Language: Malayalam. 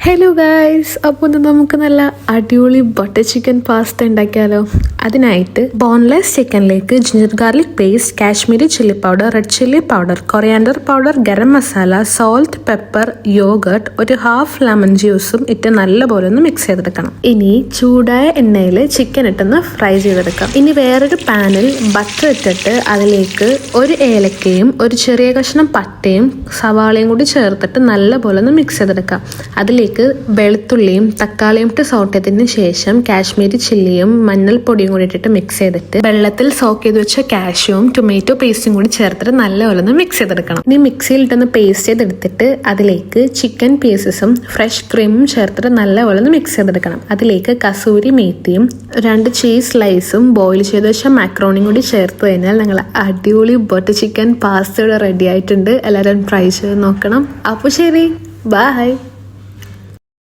ഹലോ ഗൈസ്, അപ്പോൾ നമുക്ക് നല്ല അടിപൊളി ബട്ടർ ചിക്കൻ പാസ്ത ഉണ്ടാക്കിയാലോ. അതിനായിട്ട് ബോൺലെസ് ചിക്കനിലേക്ക് ginger garlic paste, Kashmiri chilli powder, red chilli powder, coriander powder, garam masala, salt, pepper, yoghurt, ഒരു ഹാഫ് ലെമൺ ജ്യൂസും ഇട്ട് നല്ലപോലെ ഒന്ന് മിക്സ് ചെയ്തെടുക്കണം. ഇനി ചൂടായ എണ്ണയിൽ ചിക്കൻ ഇട്ടൊന്ന് ഫ്രൈ ചെയ്തെടുക്കാം. ഇനി വേറൊരു പാനിൽ ബട്ടർ ഇട്ടിട്ട് അതിലേക്ക് ഒരു ഏലക്കയും ഒരു ചെറിയ കഷ്ണം പട്ടയും സവാളയും കൂടി ചേർത്തിട്ട് നല്ലപോലെ ഒന്ന് മിക്സ് ചെയ്തെടുക്കാം. അതിലേക്ക് വെളുത്തുള്ളിയും തക്കാളിയും ഇട്ട് സോട്ട് ചെയ്തതിന് ശേഷം കാശ്മീരി ചില്ലിയും മഞ്ഞൾപ്പൊടിയും കൂടി ഇട്ടിട്ട് മിക്സ് ചെയ്തിട്ട് വെള്ളത്തിൽ സോക്ക് ചെയ്ത് വെച്ച കാഷ്യൂവും ടൊമാറ്റോ പേസ്റ്റും കൂടി ചേർത്തിട്ട് നല്ലപോലെ ഒന്ന് മിക്സ് ചെയ്തെടുക്കണം. ഇനി മിക്സിയിൽ ഇട്ടൊന്ന് പേസ്റ്റ് ചെയ്തെടുത്തിട്ട് അതിലേക്ക് ചിക്കൻ പീസസും ഫ്രഷ് ക്രീമും ചേർത്തിട്ട് നല്ലപോലെ ഒന്ന് മിക്സ് ചെയ്തെടുക്കണം. അതിലേക്ക് കസൂരി മേത്തിയും 2 ചീസ് സ്ലൈസും ബോയിൽ ചെയ്ത് വെച്ച മാക്രോണിയും കൂടി ചേർത്ത് കഴിഞ്ഞാൽ ഞങ്ങൾ അടിപൊളി ബട്ടർ ചിക്കൻ പാസ്ത ഇവിടെ റെഡി ആയിട്ടുണ്ട്. എല്ലാവരും ട്രൈ ചെയ്ത് നോക്കണം. അപ്പോൾ ശരി, ബൈ.